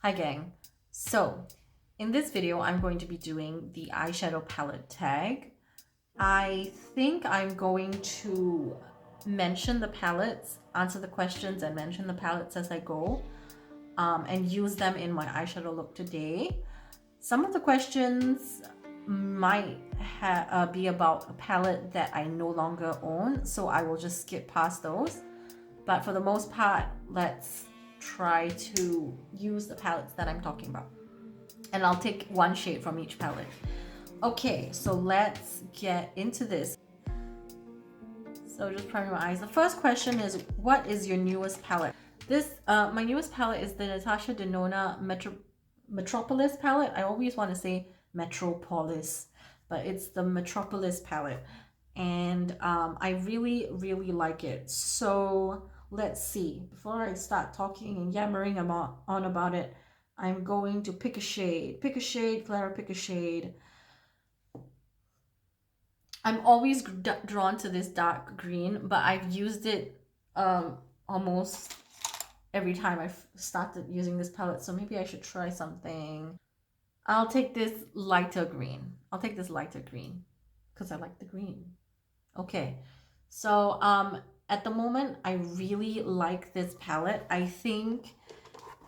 Hi gang. So in this video, I'm going to be doing the eyeshadow palette tag. I think I'm going to mention the palettes, answer the questions and mention the palettes as I go, and use them in my eyeshadow look today. Some of the questions might be about a palette that I no longer own, so I will just skip past those. But for the most part, let's try to use the palettes that I'm talking about. And I'll take one shade from each palette. Okay, so let's get into this. So just priming my eyes. The first question is, what is your newest palette? My newest palette is the Natasha Denona Metropolis palette. I always want to say Metropolis, but it's the Metropolis palette. And I really, really like it. So let's see. Before I start talking and yammering on about it, I'm going to pick a shade. Pick a shade, Clara, pick a shade. I'm always drawn to this dark green, but I've used it almost every time I've started using this palette, so maybe I should try something. I'll take this lighter green. I'll take this lighter green because I like the green. Okay, so at the moment, I really like this palette. I think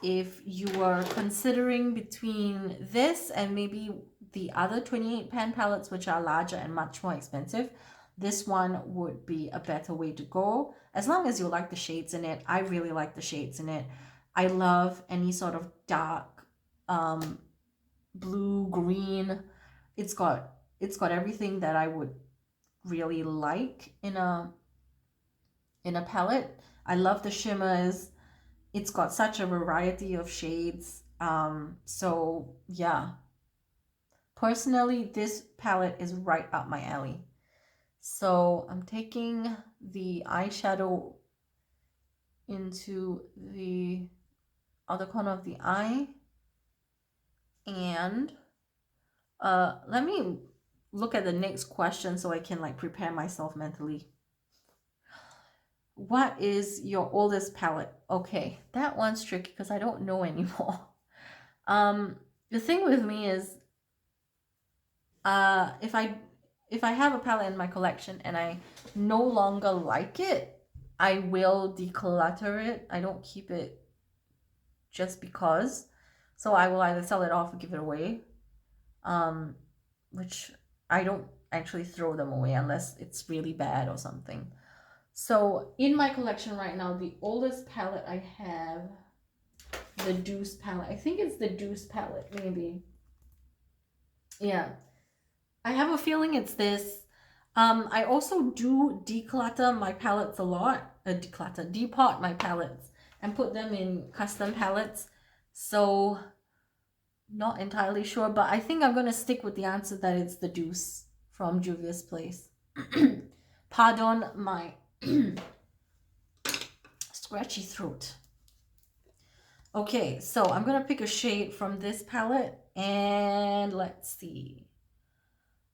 if you were considering between this and maybe the other 28 pan palettes, which are larger and much more expensive, this one would be a better way to go. As long as you like the shades in it. I really like the shades in it. I love any sort of dark blue, green. It's got everything that I would really like in a palette. I love the shimmers. It's got such a variety of shades. So yeah, personally, this palette is right up my alley. So I'm taking the eyeshadow into the other corner of the eye, and let me look at the next question so I can like prepare myself mentally. What is your oldest palette? Okay, that one's tricky because I don't know anymore. The thing with me is, if I have a palette in my collection and I no longer like it, I will declutter it. I don't keep it just because. So I will either sell it off or give it away. Which I don't actually throw them away unless it's really bad or something. So in my collection right now, the oldest palette I have, the Douce palette. I think it's the Douce palette, maybe. Yeah. I have a feeling it's this. I also do declutter my palettes a lot. Depot my palettes and put them in custom palettes. So not entirely sure, but I think I'm gonna stick with the answer that it's the Douce from Juvia's Place. Pardon my scratchy throat. Okay, so I'm gonna pick a shade from this palette and let's see.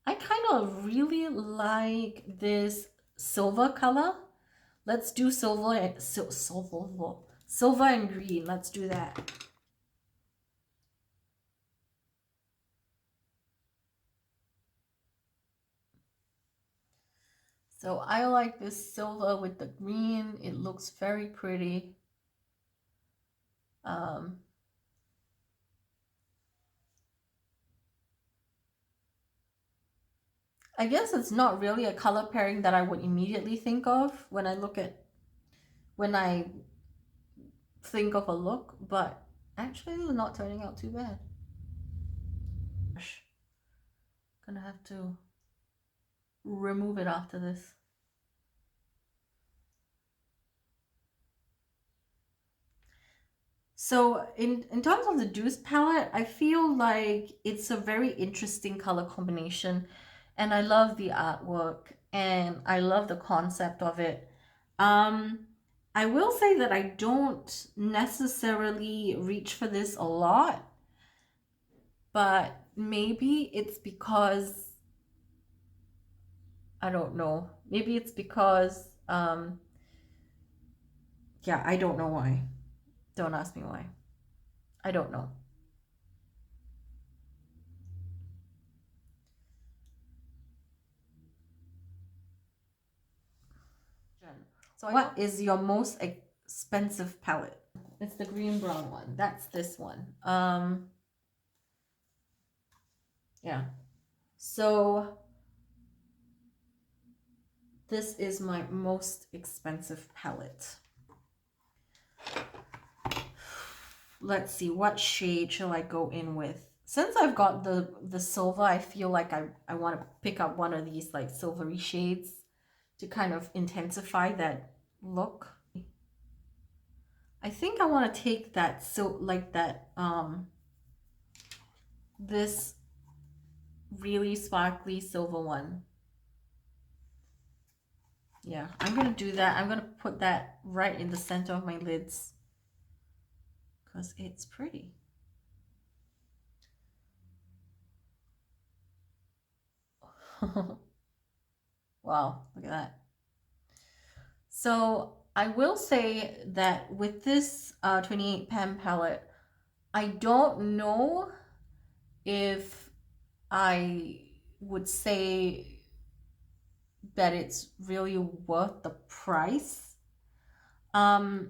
I kind of really like this silver color. Let's do silver and silver and green. Let's do that. So I like this silver with the green. It looks very pretty. I guess it's not really a color pairing that I would immediately think of when I think of a look, but actually it's not turning out too bad. Gonna have to remove it after this. So in terms of the Douce palette, I feel like it's a very interesting color combination, and I love the artwork and I love the concept of it. I will say that I don't necessarily reach for this a lot, but maybe it's because I don't know. Maybe it's because yeah, I don't know why. Don't ask me why. I don't know. So what is your most expensive palette? It's the green brown one. That's this one. Yeah. So this is my most expensive palette. Let's see, what shade shall I go in with? Since I've got the silver, I feel like I want to pick up one of these like silvery shades to kind of intensify that look. I think I want to take that, so like that this really sparkly silver one. Yeah, I'm gonna do that. I'm gonna put that right in the center of my lids because it's pretty. Wow, look at that. So I will say that with this 28 pan palette, I don't know if I would say that it's really worth the price. I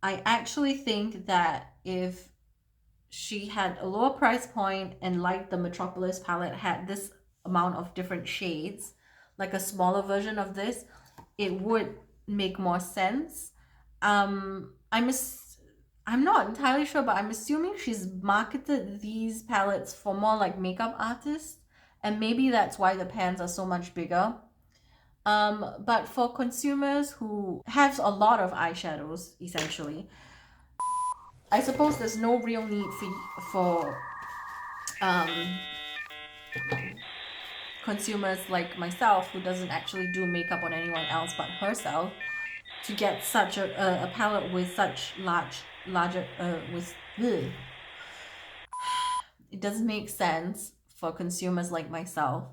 actually think that if she had a lower price point and like the Metropolis palette had this amount of different shades, like a smaller version of this, it would make more sense. I'm not entirely sure, but I'm assuming she's marketed these palettes for more like makeup artists, and maybe that's why the pans are so much bigger. But for consumers who have a lot of eyeshadows, essentially, I suppose there's no real need for consumers like myself who doesn't actually do makeup on anyone else but herself to get such a palette with such larger with ugh. It doesn't make sense for consumers like myself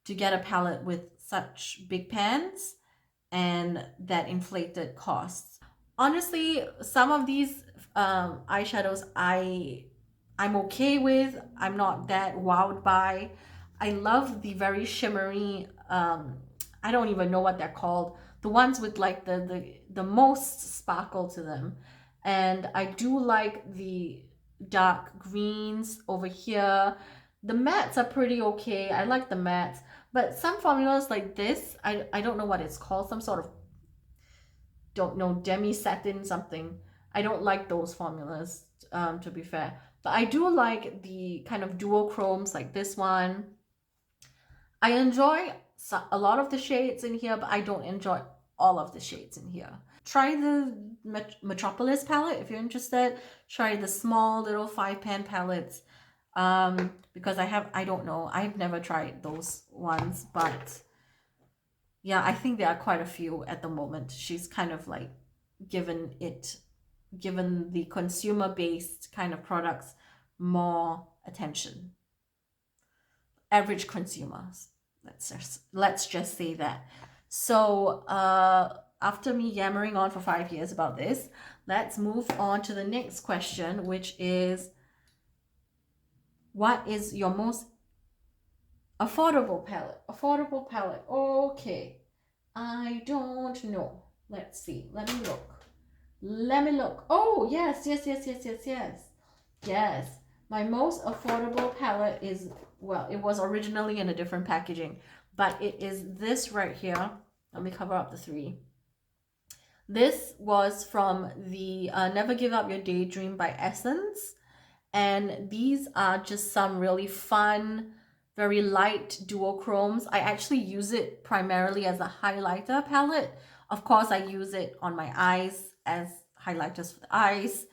to get a palette with such big pans and that inflated costs. Honestly, some of these eyeshadows I'm okay with. I'm not that wowed by. I love the very shimmery, I don't even know what they're called, the ones with like the most sparkle to them. And I do like the dark greens over here. The mattes are pretty okay. I like the mattes, but some formulas like this, I don't know what it's called, some sort of, don't know, demi satin something. I don't like those formulas, to be fair, but I do like the kind of duochromes like this one. I enjoy a lot of the shades in here, but I don't enjoy all of the shades in here. Try the Metropolis palette if you're interested. Try the small little 5-pan palettes, because I don't know, I've never tried those ones, but yeah, I think there are quite a few at the moment. She's kind of like given the consumer-based kind of products more attention. Average consumers, let's just say that. So after me yammering on for 5 years about this, let's move on to the next question, which is, what is your most affordable palette? Affordable palette. Okay. I don't know. Let's see. Let me look. Oh, yes. Yes. My most affordable palette is, well, it was originally in a different packaging, but it is this right here. Let me cover up the three. This was from the Never Give Up Your Daydream by Essence. And these are just some really fun, very light duochromes. I actually use it primarily as a highlighter palette. Of course, I use it on my eyes as highlighters for the eyes.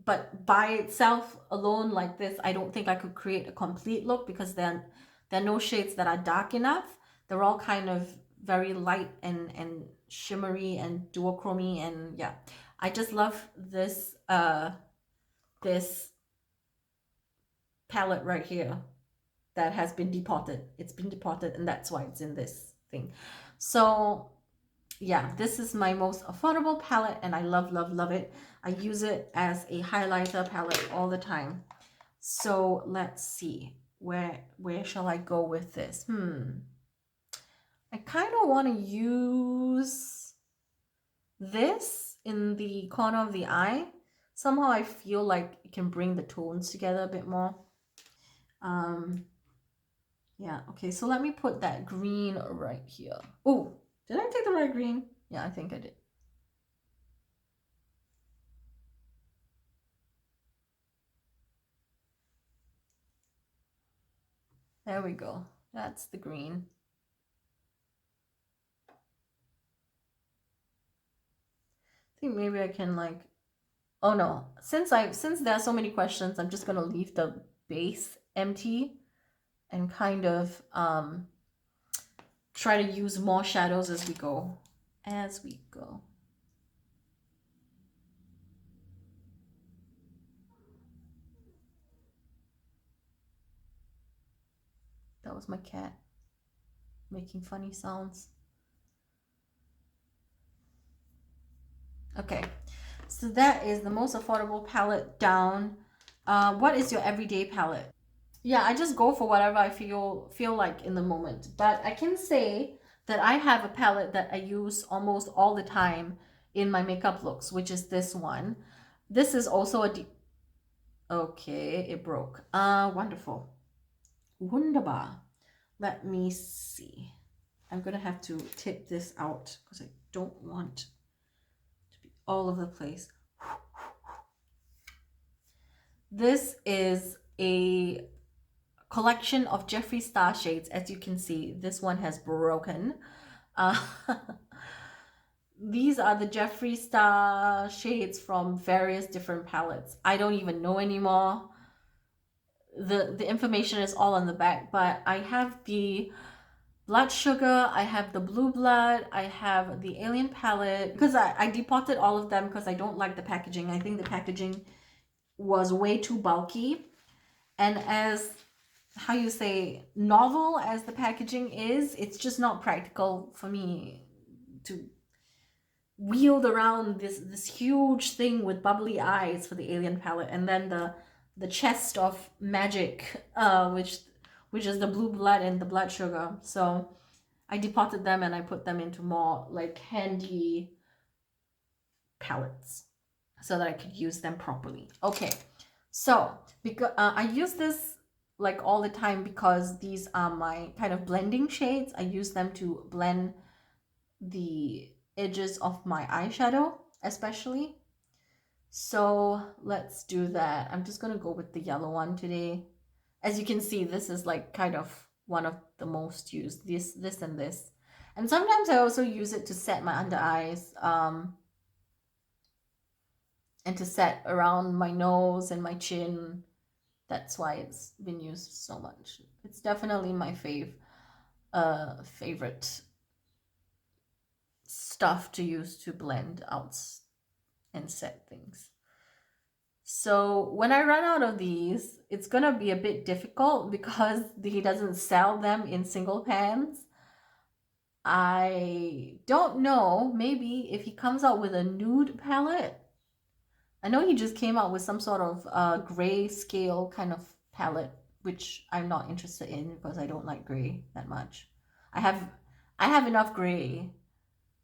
But by itself alone like this, I don't think I could create a complete look because there are no shades that are dark enough. They're all kind of very light and shimmery and duochromy, and yeah, I just love this this palette right here that has been depotted. It's been depotted, and that's why it's in this thing. So yeah, this is my most affordable palette, and I love it. I use it as a highlighter palette all the time. So let's see, where shall I go with this? I kind of want to use this in the corner of the eye. Somehow I feel like it can bring the tones together a bit more. Yeah, okay, so let me put that green right here. Oh, did I take the right green? Yeah, I think I did. There we go. That's the green. I think maybe I can like, oh no, since there are so many questions, I'm just gonna leave the base empty and kind of try to use more shadows as we go. That was my cat making funny sounds. Okay, so that is the most affordable palette down. What is your everyday palette? Yeah, I just go for whatever I feel like in the moment. But I can say that I have a palette that I use almost all the time in my makeup looks, which is this one. This is also a okay, it broke. Wonderful. Wunderbar. Let me see. I'm gonna have to tip this out because I don't want to be all over the place. This is a collection of Jeffree Star shades. As you can see, this one has broken. Uh, these are the Jeffree Star shades from various different palettes. I don't even know anymore. The information is all on the back, but I have the Blood Sugar, I have the Blue Blood, I have the Alien palette, because I depotted all of them because I don't like the packaging. I think the packaging was way too bulky, and as how you say, novel as the packaging is, it's just not practical for me to wield around this huge thing with bubbly eyes for the Alien palette, and then the chest of magic, which is the Blue Blood and the Blood Sugar. So I depotted them and I put them into more like handy palettes so that I could use them properly. Okay, so because I use this like all the time because these are my kind of blending shades. I use them to blend the edges of my eyeshadow especially. So let's do that. I'm just gonna go with the yellow one today. As you can see, this is like kind of one of the most used, this and this. And sometimes I also use it to set my under eyes, and to set around my nose and my chin. That's why it's been used so much. It's definitely my favorite stuff to use to blend out and set things. So when I run out of these, it's gonna be a bit difficult because he doesn't sell them in single pans. I don't know, maybe if he comes out with a nude palette. I know he just came out with some sort of gray scale kind of palette, which I'm not interested in because I don't like gray that much. I have enough gray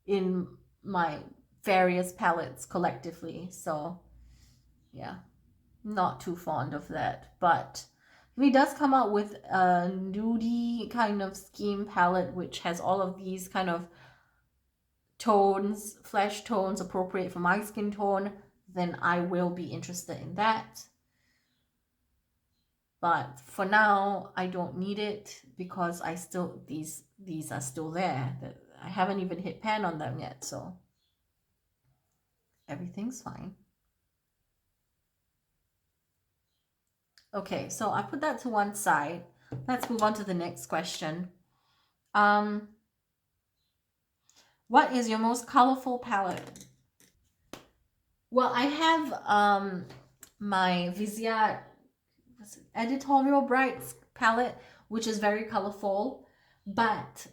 in my various palettes collectively, so yeah, not too fond of that. But if he does come out with a nudie kind of scheme palette, which has all of these kind of tones, flesh tones appropriate for my skin tone, then I will be interested in that. But for now, I don't need it because I still, these are still there. I haven't even hit pan on them yet, so everything's fine. Okay, so I put that to one side. Let's move on to the next question. What is your most colorful palette? Well, I have my Viseart Editorial Brights palette, which is very colorful, but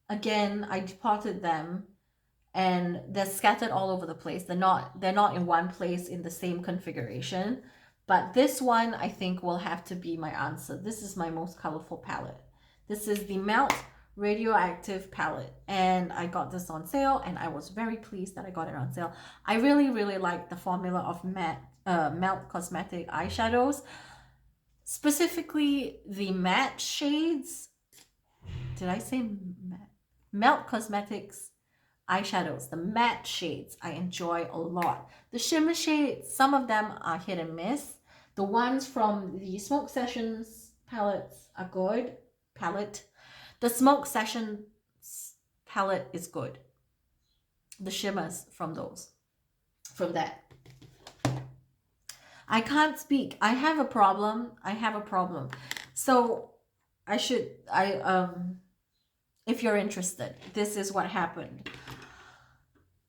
again, I depotted them and they're scattered all over the place. They're not in one place in the same configuration. But this one I think will have to be my answer. This is my most colorful palette. This is the Melt Radioactive palette, and I got this on sale, and I was very pleased that I got it on sale. I really like the formula of Melt Cosmetic eyeshadows, specifically the matte shades. Did I say matte? Melt Cosmetics eyeshadows, the matte shades, I enjoy a lot. The shimmer shades, some of them are hit and miss. The ones from the Smoke Sessions palettes are good. The Smoke Sessions palette is good. The shimmers from that. I can't speak. I have a problem. So if you're interested, this is what happened.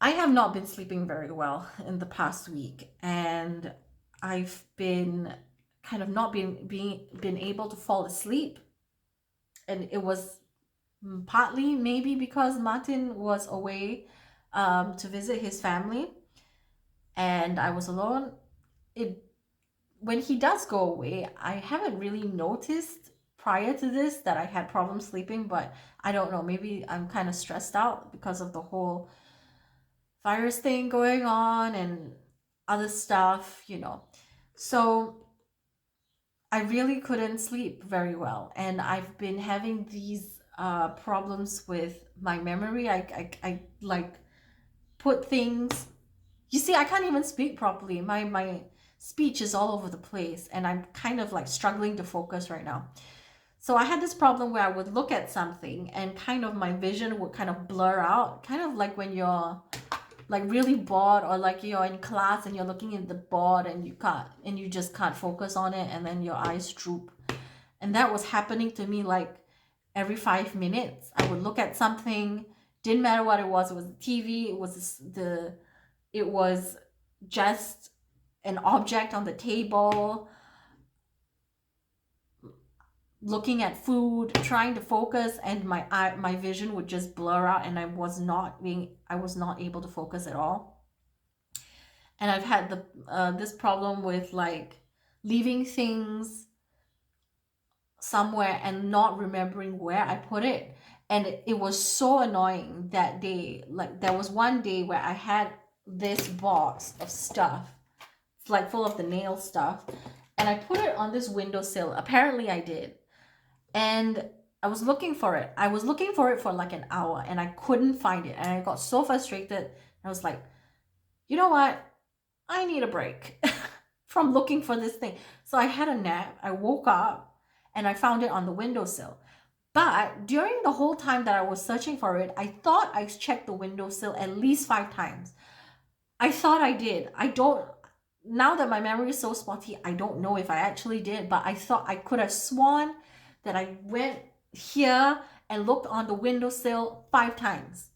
I have not been sleeping very well in the past week, and I've been kind of not been able to fall asleep. And it was partly maybe because Martin was away to visit his family, and I was alone. When he does go away, I haven't really noticed prior to this that I had problems sleeping, but I don't know, maybe I'm kind of stressed out because of the whole virus thing going on and other stuff, you know. So I really couldn't sleep very well, and I've been having these problems with my memory. I like put things. You see, I can't even speak properly. My speech is all over the place, and I'm kind of like struggling to focus right now. So I had this problem where I would look at something and kind of my vision would kind of blur out, kind of like when you're like really bored, or like you're in class and you're looking at the board and you just can't focus on it, and then your eyes droop. And that was happening to me like every 5 minutes. I would look at something, didn't matter what it was the TV, it was just an object on the table, looking at food, trying to focus, and my vision would just blur out, and I was not able to focus at all. And I've had this problem with like leaving things somewhere and not remembering where I put it. And it was so annoying that day. Like there was one day where I had this box of stuff, it's like full of the nail stuff, and I put it on this windowsill. Apparently I did. And I was looking for it. I was looking for it for like an hour, and I couldn't find it. And I got so frustrated. I was like, you know what? I need a break from looking for this thing. So I had a nap. I woke up and I found it on the windowsill. But during the whole time that I was searching for it, I thought I checked the windowsill at least 5 times. I thought I did. Now that my memory is so spotty, I don't know if I actually did, but I thought I could have sworn that I went here and looked on the windowsill 5 times.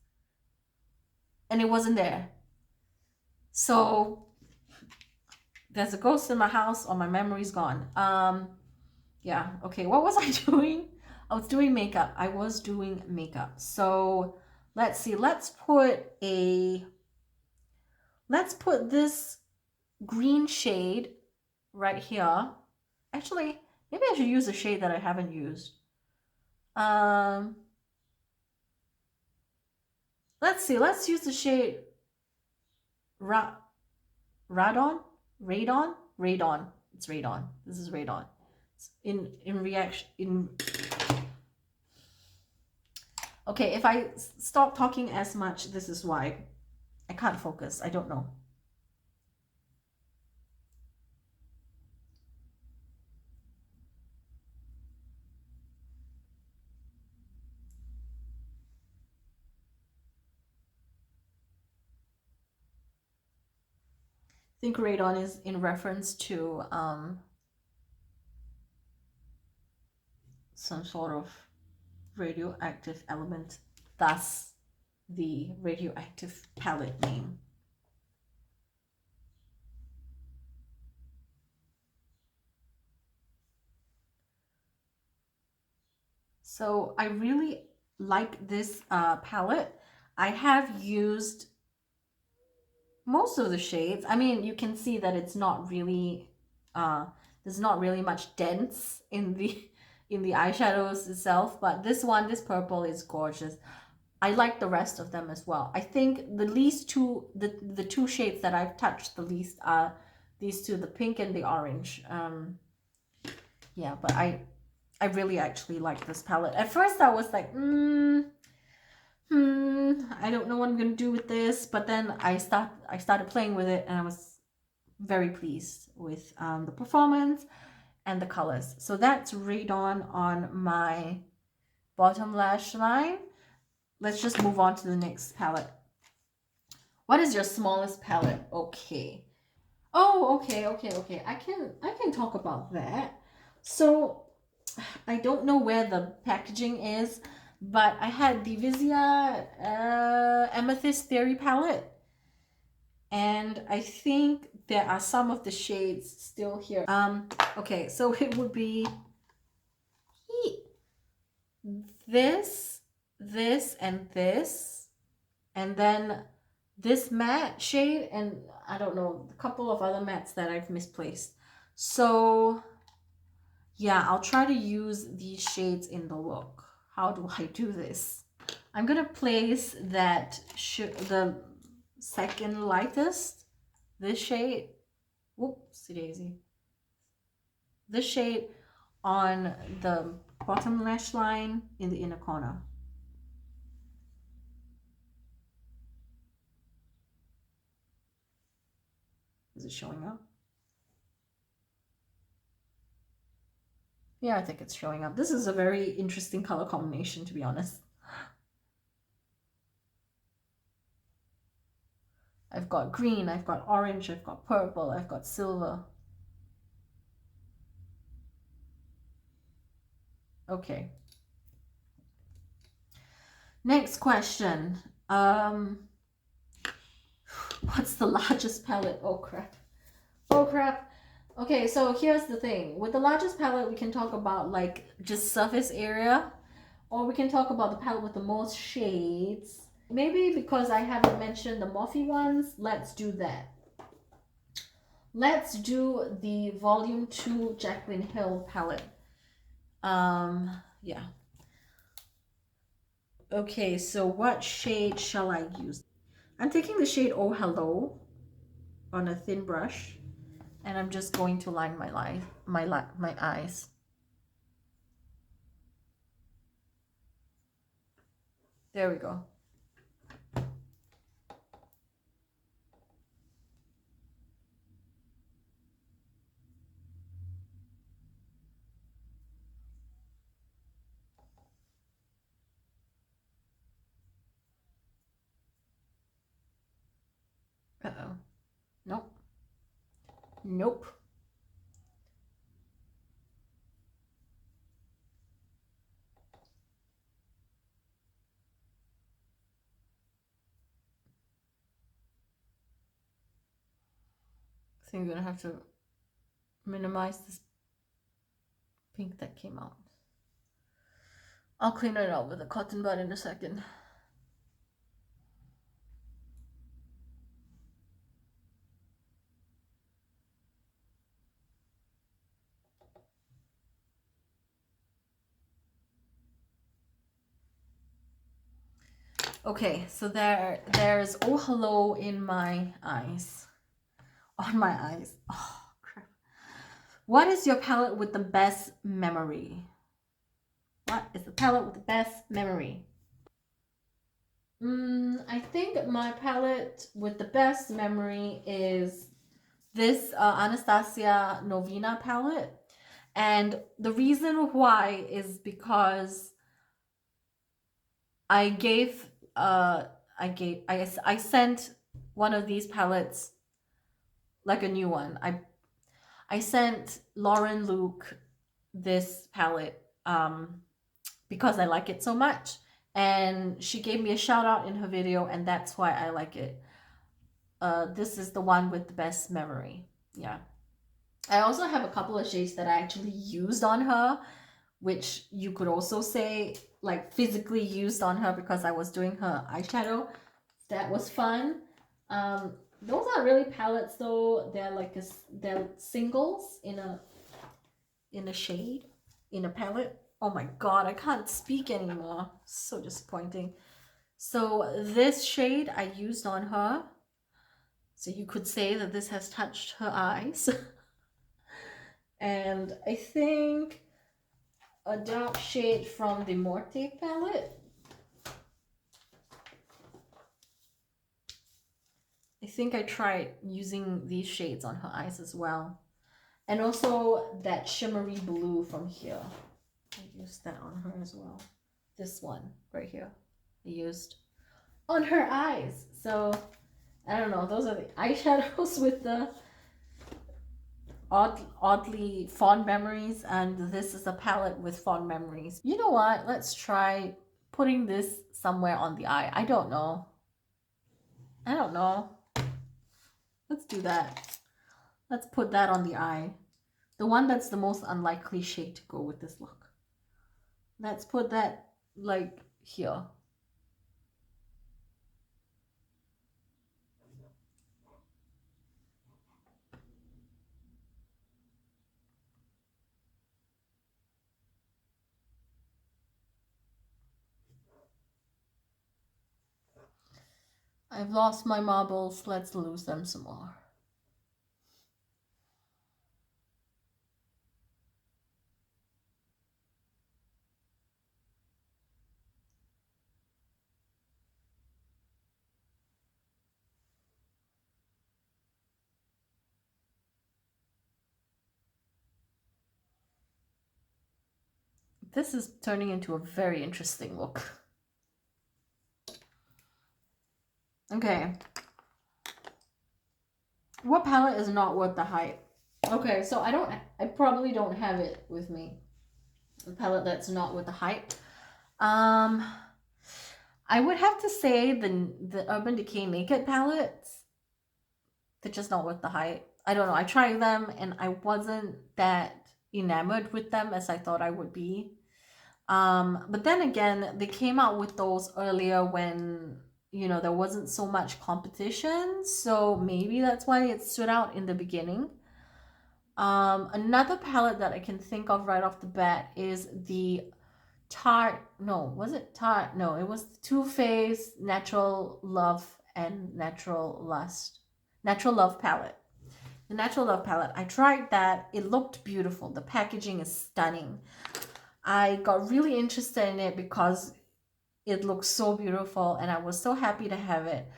And it wasn't there. So there's a ghost in my house, or my memory's gone. Yeah, okay, what was I doing? I was doing makeup. So let's see, let's put this green shade right here. Actually, maybe I should use a shade that I haven't used. Let's see, let's use the shade Radon. It's Radon. This is Radon. Okay, if I stop talking as much, this is why. I can't focus. I don't know. I think radon is in reference to some sort of radioactive element, thus the radioactive palette name. So I really like this palette. I have used most of the shades. I mean, you can see that it's not really, there's not really much dense in the in the eyeshadows itself, but this one, this purple is gorgeous. I like the rest of them as well. I think the least two, the two shades that I've touched the least are these two, the pink and the orange. Yeah, but I really actually like this palette. At first I was like, I don't know what I'm gonna do with this, but then I started playing with it and I was very pleased with the performance and the colors. So that's right on my bottom lash line. Let's just move on to the next palette. What is your smallest palette? Okay. Oh, okay. I can talk about that. So I don't know where the packaging is, but I had the Viseart Amethyst Theory palette, and I think there are some of the shades still here. Okay, so it would be this, and this, and then this matte shade, and I don't know, a couple of other mattes that I've misplaced. So yeah, I'll try to use these shades in the look. How do I do this? I'm gonna place that the second lightest, this shade, whoopsie daisy, this shade on the bottom lash line in the inner corner. Is it showing up? Yeah, I think it's showing up. This is a very interesting color combination, to be honest. I've got green, I've got orange, I've got purple, I've got silver. Okay. Next question. What's the largest palette? Oh crap. Oh crap. Okay, so here's the thing. With the largest palette, we can talk about like just surface area, or we can talk about the palette with the most shades. Maybe because I haven't mentioned the Morphe ones, let's do that. Let's do the Volume 2 Jaclyn Hill palette. Yeah. Okay, so what shade shall I use? I'm taking the shade Oh Hello on a thin brush, and I'm just going to line my eyes. There we go. Uh-oh. Nope. Nope. I think I'm gonna have to minimize this pink that came out. I'll clean it out with a cotton bud in a second. Okay, so there's Oh Hello in my eyes. On my eyes. Oh crap. What is your palette with the best memory? What is the palette with the best memory? I think my palette with the best memory is this Anastasia Norvina palette. And the reason why is because I sent one of these palettes, like a new one. I sent Lauren Luke this palette because I like it so much, and she gave me a shout out in her video, and that's why I like it. This is the one with the best memory. Yeah. I also have a couple of shades that I actually used on her which you could also say like physically used on her because I was doing her eyeshadow. That was fun. Those aren't really palettes though. They're like they're singles in a shade, in a palette. Oh my god, I can't speak anymore. So disappointing. So this shade I used on her. So you could say that this has touched her eyes. And I think a dark shade from the Morphe palette. I think I tried using these shades on her eyes as well. And also that shimmery blue from here. I used that on her as well. This one right here I used on her eyes. So I don't know, those are the eyeshadows with the oddly fond memories, and this is a palette with fond memories. You know what? Let's try putting this somewhere on the eye. I don't know. Let's do that. Let's put that on the eye. The one that's the most unlikely shade to go with this look. Let's put that like here. I've lost my marbles. Let's lose them some more. This is turning into a very interesting look. Okay. What palette is not worth the hype? Okay, so I probably don't have it with me. A palette that's not worth the hype. I would have to say the Urban Decay Naked palettes. They're just not worth the hype. I don't know. I tried them and I wasn't that enamored with them as I thought I would be. But then again, they came out with those earlier when, you know, there wasn't so much competition. So maybe that's why it stood out in the beginning. Another palette that I can think of right off the bat is the Tarte. No, was it Tarte? No, it was the Too Faced Natural Love and Natural Love palette. The Natural Love palette. I tried that. It looked beautiful. The packaging is stunning. I got really interested in it because it looks so beautiful and I was so happy to have it.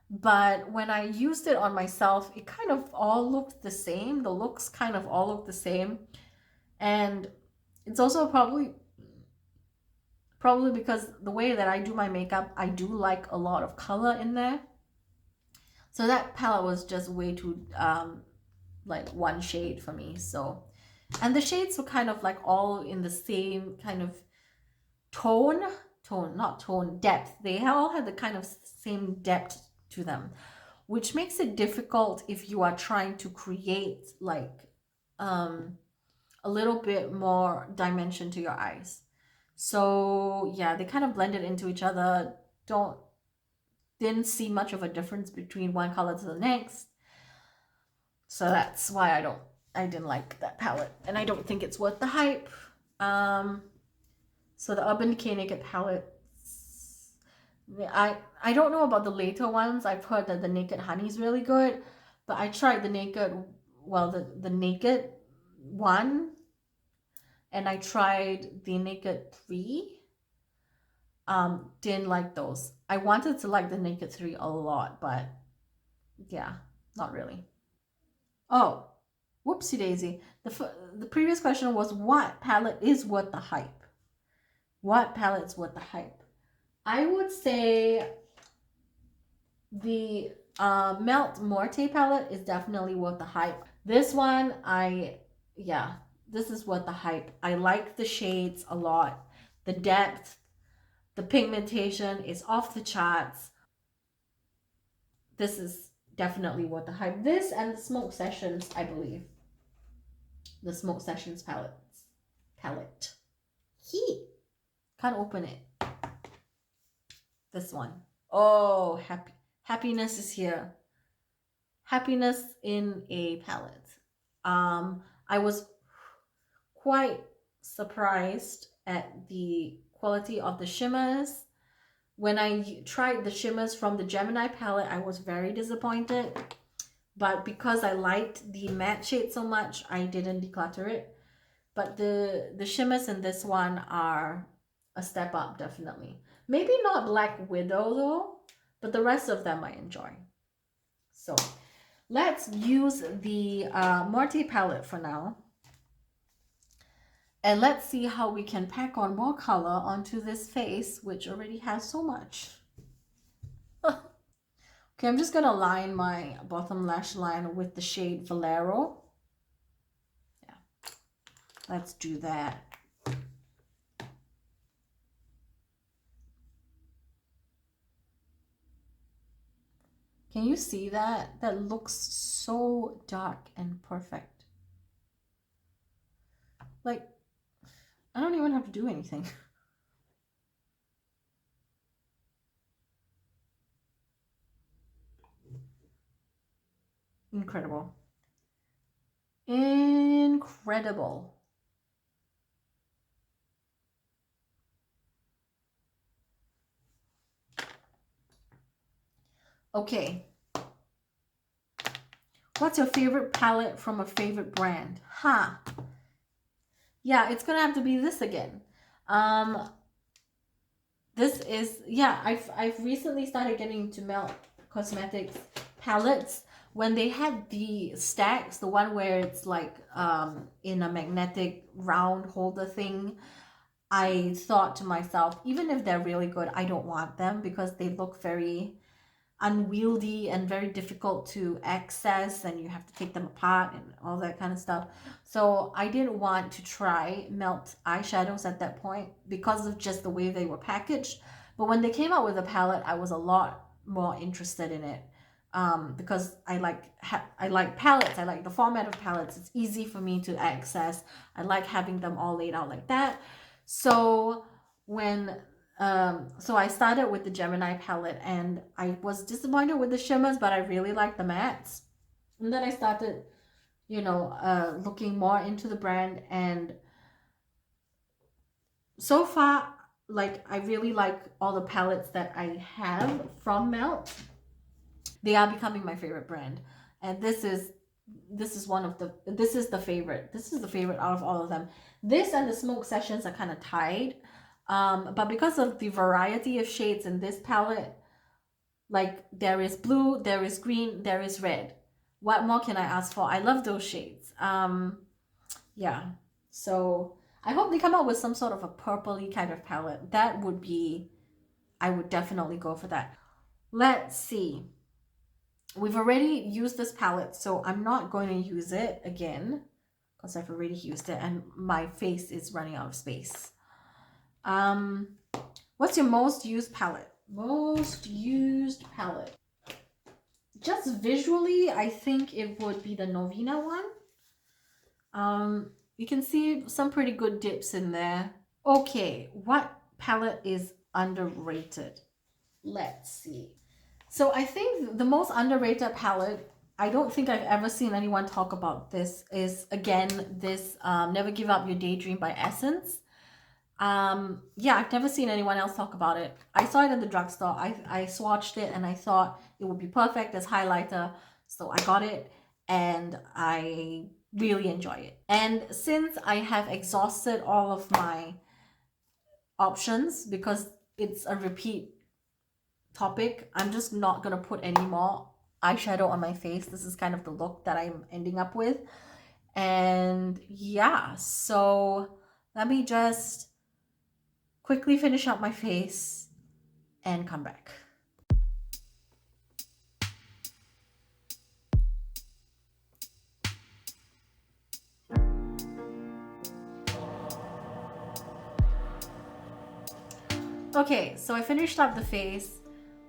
But when I used it on myself, it kind of all looked the same. The looks kind of all look the same. And it's also probably because the way that I do my makeup, I do like a lot of color in there. So that palette was just way too like one shade for me. So, and the shades were kind of like all in the same kind of depth. They all had the kind of same depth to them, which makes it difficult if you are trying to create like a little bit more dimension to your eyes. So yeah, they kind of blended into each other. Didn't see much of a difference between one color to the next. So that's why I didn't like that palette, and I don't think it's worth the hype. So the Urban Decay Naked palette, I don't know about the later ones. I've heard that the Naked Honey is really good, but I tried the Naked, well, the Naked one, and I tried the Naked 3. Didn't like those. I wanted to like the Naked 3 a lot, but yeah, not really. Oh, whoopsie daisy. The previous question was, what palette is worth the hype? What palette's worth the hype? I would say the Melt Morte palette is definitely worth the hype. This one, this is worth the hype. I like the shades a lot. The depth, the pigmentation is off the charts. This is definitely worth the hype. This and the Smoke Sessions, I believe. The Smoke Sessions palette. Heat. Can't open it. This one. Oh, happiness is here. Happiness in a palette. I was quite surprised at the quality of the shimmers. When I tried the shimmers from the Gemini palette, I was very disappointed. But because I liked the matte shade so much, I didn't declutter it. But the shimmers in this one are a step up, definitely. Maybe not Black Widow though, but the rest of them I enjoy. So let's use the Morte palette for now. And let's see how we can pack on more color onto this face, which already has so much. Okay, I'm just gonna line my bottom lash line with the shade Valero. Yeah, let's do that. Can you see that? That looks so dark and perfect. Like, I don't even have to do anything. Incredible. Incredible. Okay. What's your favorite palette from a favorite brand? Huh. Yeah, it's gonna have to be this again. This is, yeah, I've recently started getting into Melt Cosmetics palettes. When they had the stacks, the one where it's like in a magnetic round holder thing, I thought to myself, even if they're really good, I don't want them because they look very unwieldy and very difficult to access, and you have to take them apart and all that kind of stuff. So I didn't want to try Melt eyeshadows at that point because of just the way they were packaged. But when they came out with a palette, I was a lot more interested in it. Because I like palettes. I like the format of palettes. It's easy for me to access. I like having them all laid out like that. So when so I started with the Gemini palette, and I was disappointed with the shimmers, but I really liked the mattes. And then I started, you know, looking more into the brand, and so far, like, I really like all the palettes that I have from Melt. They are becoming my favorite brand, and this is one of the this is the favorite. This is the favorite out of all of them. This and the Smoke Sessions are kind of tied. But because of the variety of shades in this palette, like there is blue, there is green, there is red. What more can I ask for? I love those shades. Yeah. So I hope they come out with some sort of a purpley kind of palette. That would be, I would definitely go for that. Let's see. We've already used this palette, so I'm not going to use it again because I've already used it and my face is running out of space. What's your most used palette? Most used palette. Just visually, I think it would be the Norvina one. You can see some pretty good dips in there. Okay, what palette is underrated? Let's see. So I think the most underrated palette, I don't think I've ever seen anyone talk about this, is again this Never Give Up Your Daydream by Essence. Yeah, I've never seen anyone else talk about it. I saw it in the drugstore. I swatched it and I thought it would be perfect as highlighter. So I got it and I really enjoy it. And since I have exhausted all of my options because it's a repeat topic, I'm just not gonna put any more eyeshadow on my face. This is kind of the look that I'm ending up with. And yeah, so let me just quickly finish up my face and come back. Okay, so I finished up the face.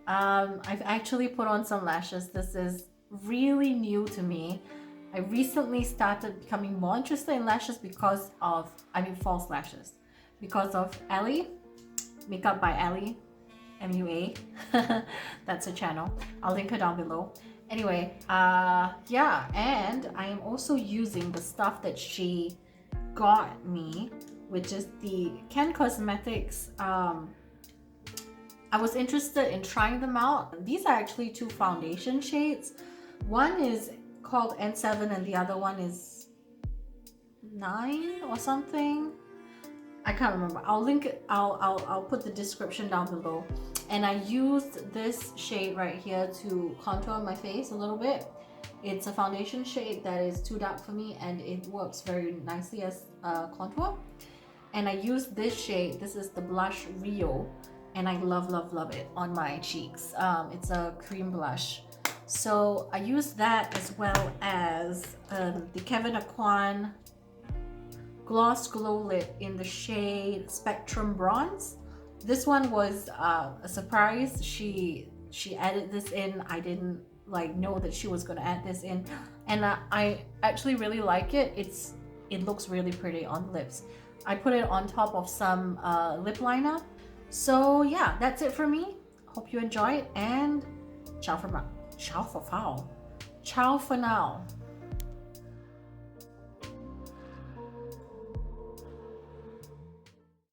I've actually put on some lashes. This is really new to me. I recently started becoming more interested in lashes because of, false lashes. because of Ally, Makeup by Ally MUA. That's a channel. I'll link her down below. Anyway, yeah, and I am also using the stuff that she got me, which is the Kett Cosmetics. I was interested in trying them out. These are actually two foundation shades. One is called N7 and the other one is 9 or something. I can't remember. I'll link it. I'll put the description down below. And I used this shade right here to contour my face a little bit. It's a foundation shade that is too dark for me and it works very nicely as a contour. And I used this shade. This is the blush Rio, and I love it on my cheeks. It's a cream blush. So I used that as well as the Kevyn Aucoin Gloss Glow Lip in the shade Spectrum Bronze. This one was a surprise. She added this in. I didn't know that she was gonna add this in, and I actually really like it. It looks really pretty on lips. I put it on top of some lip liner. So yeah, that's it for me. Hope you enjoy it, and ciao for now.